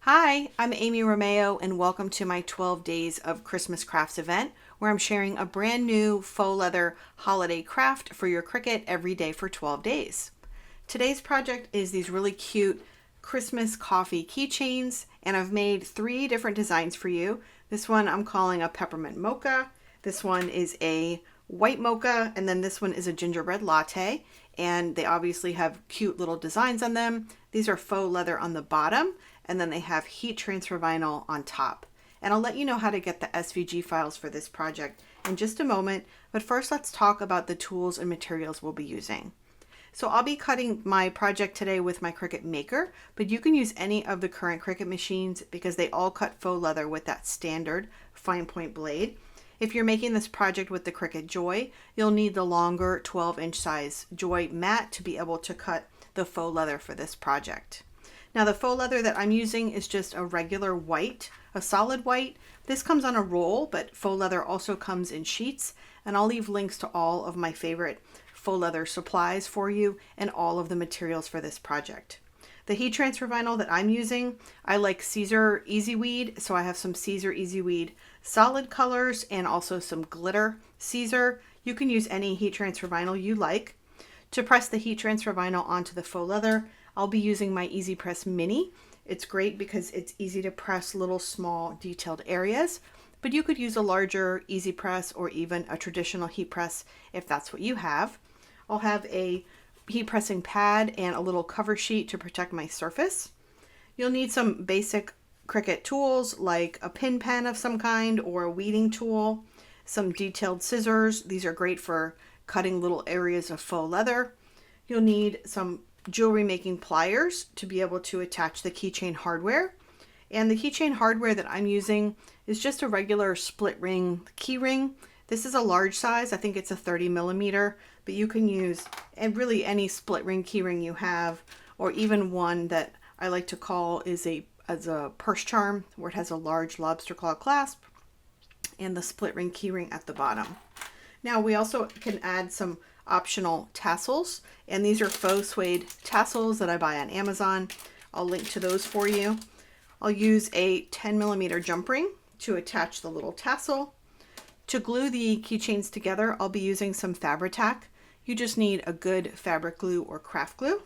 Hi, I'm Amy Romeo and welcome to my 12 Days of Christmas Crafts event where I'm sharing a brand new faux leather holiday craft for your Cricut every day for 12 days. Today's project is these really cute Christmas coffee keychains, and I've made 3 different designs for you. This one I'm calling a peppermint mocha, this one is a white mocha, and then this one is a gingerbread latte, and they obviously have cute little designs on them. These are faux leather on the bottom, and then they have heat transfer vinyl on top. And I'll let you know how to get the SVG files for this project in just a moment, but first let's talk about the tools and materials we'll be using. So I'll be cutting my project today with my Cricut Maker, but you can use any of the current Cricut machines because they all cut faux leather with that standard fine point blade. If you're making this project with the Cricut Joy, you'll need the longer 12-inch size Joy mat to be able to cut the faux leather for this project. Now the faux leather that I'm using is just a regular white, a solid white. This comes on a roll, but faux leather also comes in sheets, and I'll leave links to all of my favorite faux leather supplies for you and all of the materials for this project. The heat transfer vinyl that I'm using, I like Caesar Easy Weed, so I have some Caesar Easy Weed solid colors and also some glitter Caesar. You can use any heat transfer vinyl you like. To press the heat transfer vinyl onto the faux leather, I'll be using my Easy Press Mini. It's great because it's easy to press little small detailed areas, but you could use a larger Easy Press or even a traditional heat press if that's what you have. I'll have a heat pressing pad and a little cover sheet to protect my surface. You'll need some basic Cricut tools like a pin pen of some kind or a weeding tool, some detailed scissors. These are great for cutting little areas of faux leather. You'll need some jewelry making pliers to be able to attach the keychain hardware. And the keychain hardware that I'm using is just a regular split ring key ring. This is a large size. I think it's a 30 millimeter, but you can use really any split ring key ring you have, or even one that I like to call is a purse charm, where it has a large lobster claw clasp and the split ring key ring at the bottom. Now we also can add some optional tassels, and these are faux suede tassels that I buy on Amazon. I'll link to those for you. I'll use a 10 millimeter jump ring to attach the little tassel. To glue the keychains together, I'll be using some Fabri-Tac. You just need a good fabric glue or craft glue.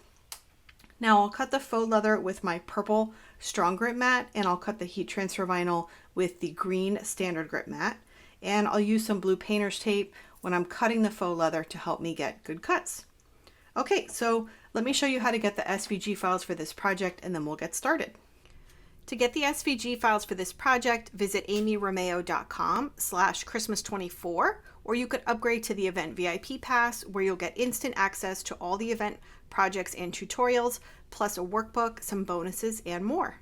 Now I'll cut the faux leather with my purple strong grip mat, and I'll cut the heat transfer vinyl with the green standard grip mat. And I'll use some blue painter's tape when I'm cutting the faux leather to help me get good cuts. Okay, so let me show you how to get the SVG files for this project, and then we'll get started. To get the SVG files for this project, visit amyromeo.com/Christmas24, or you could upgrade to the event VIP pass, where you'll get instant access to all the event projects and tutorials, plus a workbook, some bonuses, and more.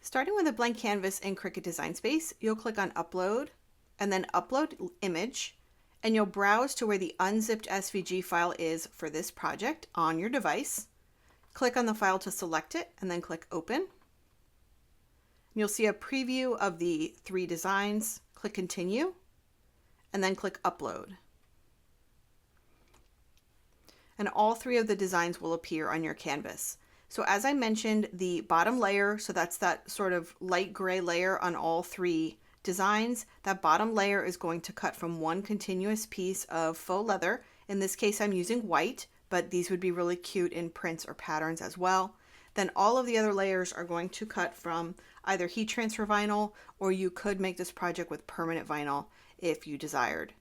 Starting with a blank canvas in Cricut Design Space, you'll click on Upload, and then Upload Image, and you'll browse to where the unzipped SVG file is for this project on your device. Click on the file to select it, and then click Open. You'll see a preview of the 3 designs. Click Continue, and then click Upload. And all 3 of the designs will appear on your canvas. So as I mentioned, the bottom layer, so that's that sort of light gray layer on all 3 designs, that bottom layer is going to cut from one continuous piece of faux leather. In this case, I'm using white, but these would be really cute in prints or patterns as well. Then all of the other layers are going to cut from either heat transfer vinyl, or you could make this project with permanent vinyl if you desired.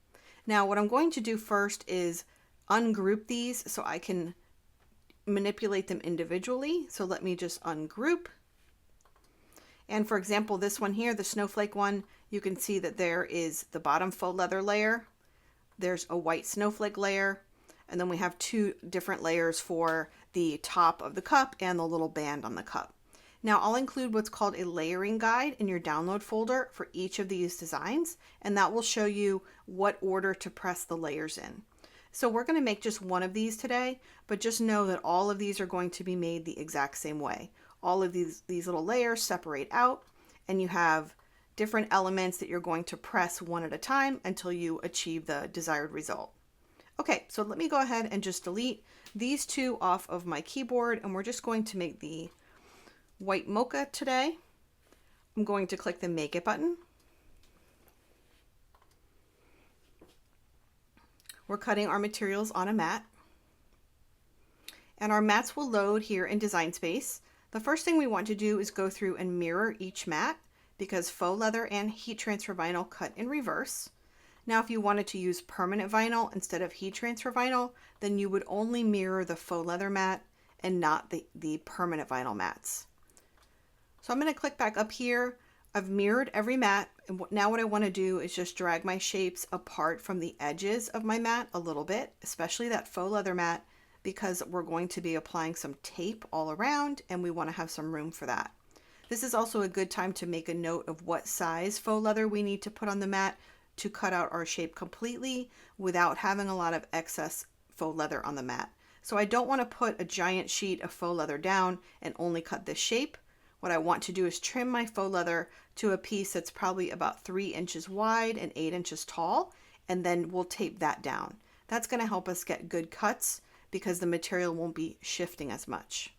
Now what I'm going to do first is ungroup these so I can manipulate them individually. So let me just ungroup. And for example, this one here, the snowflake one, you can see that there is the bottom faux leather layer. There's a white snowflake layer. And then we have 2 different layers for the top of the cup and the little band on the cup. Now I'll include what's called a layering guide in your download folder for each of these designs, and that will show you what order to press the layers in. So we're going to make just one of these today, but just know that all of these are going to be made the exact same way. All of these little layers separate out, and you have different elements that you're going to press one at a time until you achieve the desired result. Okay, so let me go ahead and just delete these 2 off of my keyboard, and we're just going to make the white mocha today. I'm going to click the Make It button. We're cutting our materials on a mat. And our mats will load here in Design Space. The first thing we want to do is go through and mirror each mat because faux leather and heat transfer vinyl cut in reverse. Now, if you wanted to use permanent vinyl instead of heat transfer vinyl, then you would only mirror the faux leather mat and not the permanent vinyl mats. So I'm going to click back up here. I've mirrored every mat, and now what I want to do is just drag my shapes apart from the edges of my mat a little bit, especially that faux leather mat, because we're going to be applying some tape all around and we want to have some room for that. This is also a good time to make a note of what size faux leather we need to put on the mat to cut out our shape completely without having a lot of excess faux leather on the mat. So I don't want to put a giant sheet of faux leather down and only cut this shape. What I want to do is trim my faux leather to a piece that's probably about 3 inches wide and 8 inches tall, and then we'll tape that down. That's going to help us get good cuts because the material won't be shifting as much.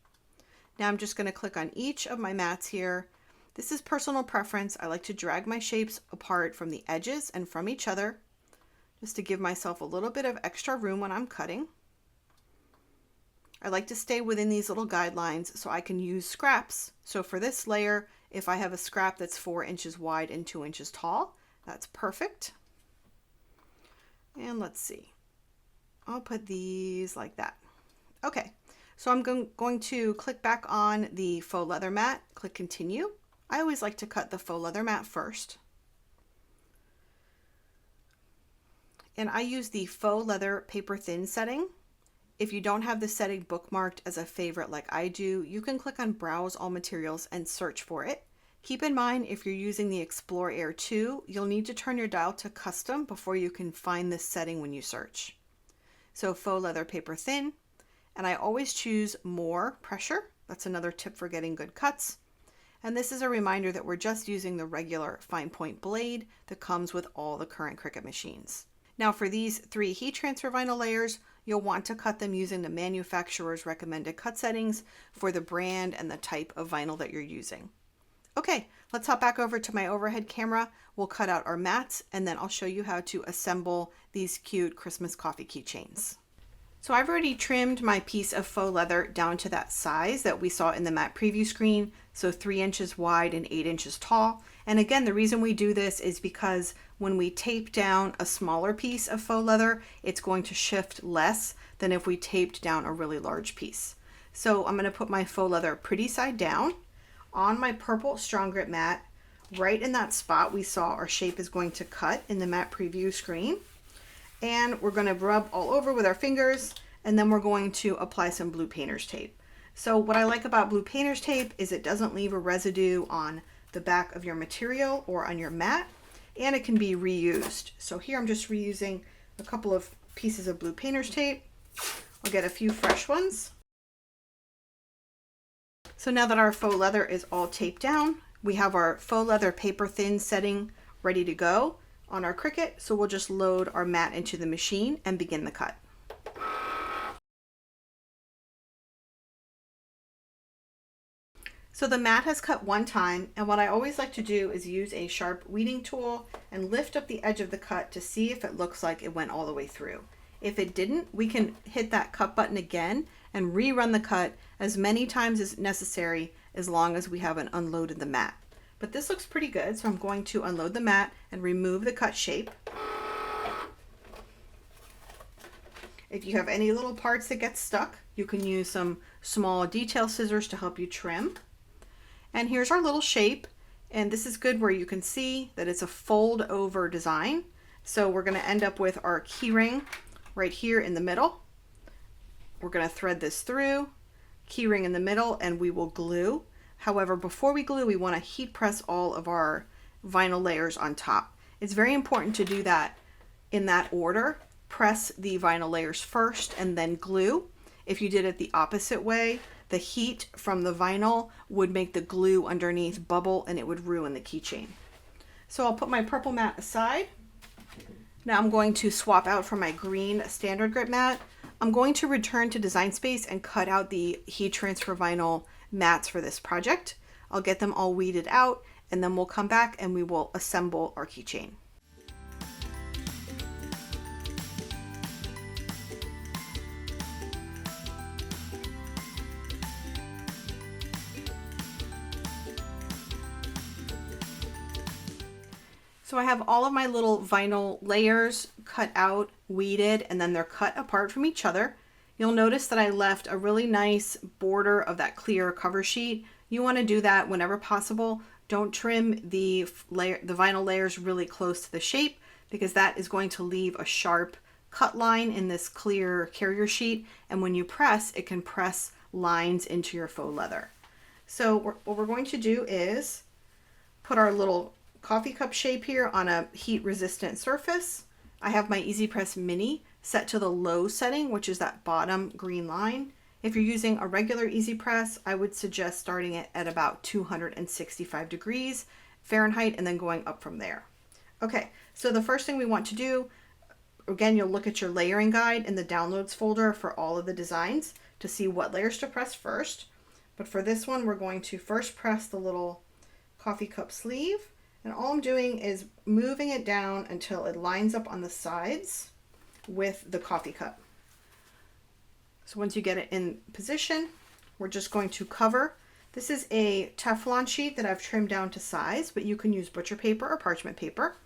Now I'm just going to click on each of my mats here. This is personal preference. I like to drag my shapes apart from the edges and from each other just to give myself a little bit of extra room when I'm cutting. I like to stay within these little guidelines so I can use scraps. So for this layer, if I have a scrap that's 4 inches wide and 2 inches tall, that's perfect. And let's see. I'll put these like that. Okay, so I'm going to click back on the faux leather mat, click continue. I always like to cut the faux leather mat first. And I use the faux leather paper thin setting. If you don't have the setting bookmarked as a favorite like I do, you can click on Browse All Materials and search for it. Keep in mind, if you're using the Explore Air 2, you'll need to turn your dial to custom before you can find this setting when you search. So faux leather paper thin, and I always choose more pressure. That's another tip for getting good cuts. And this is a reminder that we're just using the regular fine point blade that comes with all the current Cricut machines. Now for these 3 heat transfer vinyl layers, you'll want to cut them using the manufacturer's recommended cut settings for the brand and the type of vinyl that you're using. Okay, let's hop back over to my overhead camera. We'll cut out our mats and then I'll show you how to assemble these cute Christmas coffee keychains. So I've already trimmed my piece of faux leather down to that size that we saw in the mat preview screen, so 3 inches wide and 8 inches tall. And again, the reason we do this is because when we tape down a smaller piece of faux leather, it's going to shift less than if we taped down a really large piece. So I'm going to put my faux leather pretty side down on my purple strong grip mat, right in that spot we saw our shape is going to cut in the mat preview screen. And we're going to rub all over with our fingers, and then we're going to apply some blue painter's tape. So what I like about blue painter's tape is it doesn't leave a residue on the back of your material or on your mat, and it can be reused. So here I'm just reusing a couple of pieces of blue painter's tape. I'll get a few fresh ones. So now that our faux leather is all taped down, we have our faux leather paper thin setting ready to go on our Cricut. So we'll just load our mat into the machine and begin the cut. So the mat has cut one time, and what I always like to do is use a sharp weeding tool and lift up the edge of the cut to see if it looks like it went all the way through. If it didn't, we can hit that cut button again and rerun the cut as many times as necessary as long as we haven't unloaded the mat. But this looks pretty good, so I'm going to unload the mat and remove the cut shape. If you have any little parts that get stuck, you can use some small detail scissors to help you trim. And here's our little shape, and this is good where you can see that it's a fold over design. So we're going to end up with our key ring right here in the middle. We're going to thread this through, key ring in the middle, and we will glue. However, before we glue, we want to heat press all of our vinyl layers on top. It's very important to do that in that order. Press the vinyl layers first and then glue. If you did it the opposite way, the heat from the vinyl would make the glue underneath bubble and it would ruin the keychain. So I'll put my purple mat aside. Now I'm going to swap out for my green standard grip mat. I'm going to return to Design Space and cut out the heat transfer vinyl mats for this project. I'll get them all weeded out, and then we'll come back and we will assemble our keychain. So I have all of my little vinyl layers cut out, weeded, and then they're cut apart from each other. You'll notice that I left a really nice border of that clear cover sheet. You want to do that whenever possible. Don't trim the vinyl layers really close to the shape, because that is going to leave a sharp cut line in this clear carrier sheet. And when you press, it can press lines into your faux leather. So what we're going to do is put our little coffee cup shape here on a heat resistant surface. I have my Easy Press Mini set to the low setting, which is that bottom green line. If you're using a regular Easy Press, I would suggest starting it at about 265 degrees Fahrenheit and then going up from there. Okay, so the first thing we want to do, again, you'll look at your layering guide in the downloads folder for all of the designs to see what layers to press first. But for this one, we're going to first press the little coffee cup sleeve. And all I'm doing is moving it down until it lines up on the sides with the coffee cup. So once you get it in position, we're just going to cover. This is a Teflon sheet that I've trimmed down to size, but you can use butcher paper or parchment paper.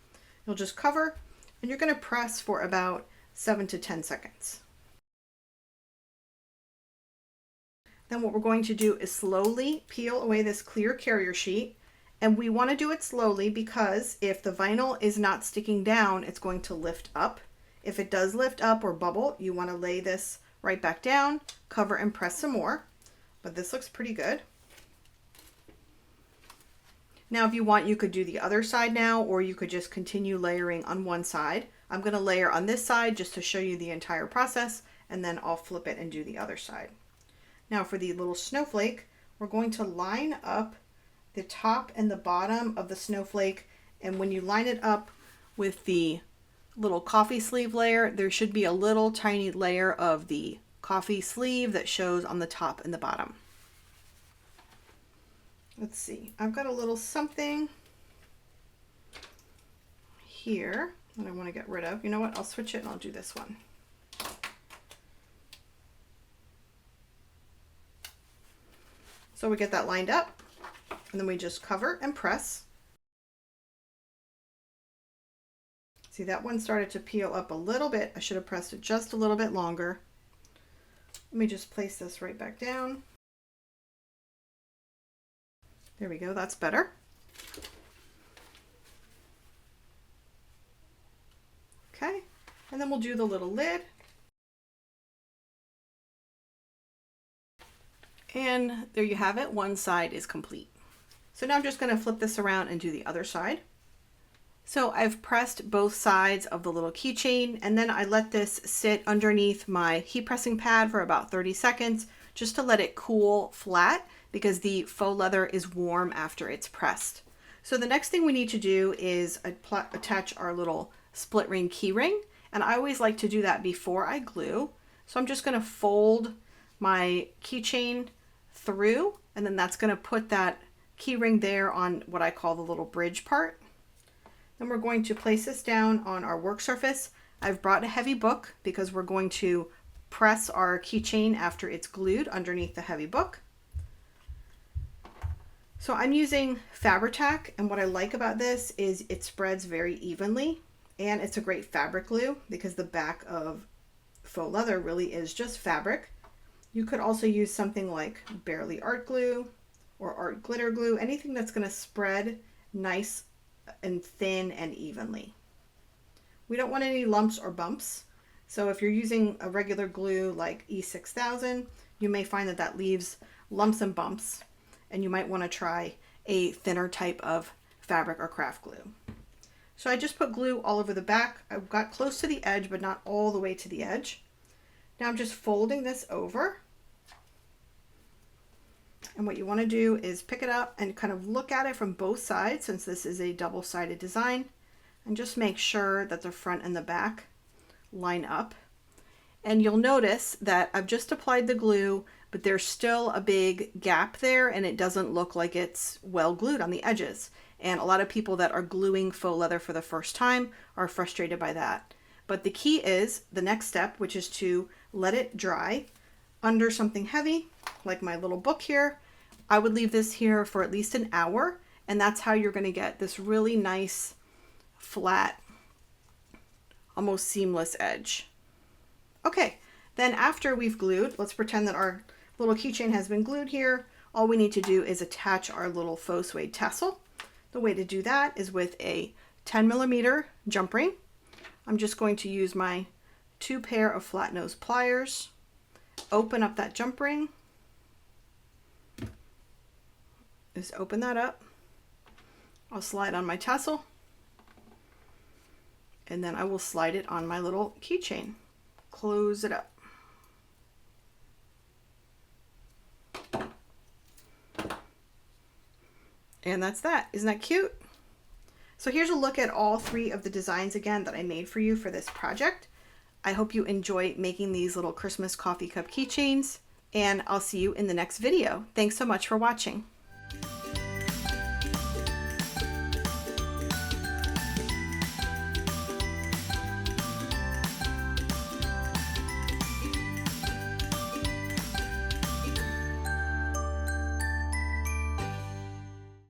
You'll just cover, and you're going to press for about 7 to 10 seconds. Then what we're going to do is slowly peel away this clear carrier sheet. And we want to do it slowly because if the vinyl is not sticking down, it's going to lift up. If it does lift up or bubble, you want to lay this right back down, cover and press some more. But this looks pretty good. Now, if you want, you could do the other side now, or you could just continue layering on one side. I'm going to layer on this side just to show you the entire process, and then I'll flip it and do the other side. Now for the little snowflake, we're going to line up the top and the bottom of the snowflake, and when you line it up with the little coffee sleeve layer, there should be a little tiny layer of the coffee sleeve that shows on the top and the bottom. Let's see, I've got a little something here that I want to get rid of. You know what, I'll switch it and I'll do this one. So we get that lined up, and then we just cover and press. See, that one started to peel up a little bit. I should have pressed it just a little bit longer. Let me just place this right back down. There we go, that's better. Okay, and then we'll do the little lid. And there you have it, one side is complete. So now I'm just going to flip this around and do the other side. So I've pressed both sides of the little keychain, and then I let this sit underneath my heat pressing pad for about 30 seconds just to let it cool flat, because the faux leather is warm after it's pressed. So the next thing we need to do is attach our little split ring key ring, and I always like to do that before I glue. So I'm just going to fold my keychain through, and then that's going to put that key ring there on what I call the little bridge part. Then we're going to place this down on our work surface. I've brought a heavy book because we're going to press our keychain after it's glued underneath the heavy book. So I'm using Fabri-Tac, and what I like about this is it spreads very evenly, and it's a great fabric glue because the back of faux leather really is just fabric. You could also use something like Barely Art Glue or Art Glitter Glue, anything that's going to spread nice and thin and evenly. We don't want any lumps or bumps. So if you're using a regular glue like E6000, you may find that that leaves lumps and bumps, and you might want to try a thinner type of fabric or craft glue. So I just put glue all over the back. I got close to the edge, but not all the way to the edge. Now I'm just folding this over. And what you want to do is pick it up and kind of look at it from both sides, since this is a double-sided design, and just make sure that the front and the back line up. And you'll notice that I've just applied the glue, but there's still a big gap there and it doesn't look like it's well glued on the edges. And a lot of people that are gluing faux leather for the first time are frustrated by that. But the key is the next step, which is to let it dry under something heavy, like my little book here. I would leave this here for at least an hour, and that's how you're going to get this really nice, flat, almost seamless edge. Okay, then after we've glued, let's pretend that our little keychain has been glued here. All we need to do is attach our little faux suede tassel. The way to do that is with a 10mm jump ring. I'm just going to use my 2 pair of flat nose pliers, open up that jump ring, just open that up. I'll slide on my tassel, and then I will slide it on my little keychain. Close it up. And that's that. Isn't that cute? So here's a look at all 3 of the designs again that I made for you for this project. I hope you enjoy making these little Christmas coffee cup keychains, and I'll see you in the next video. Thanks so much for watching.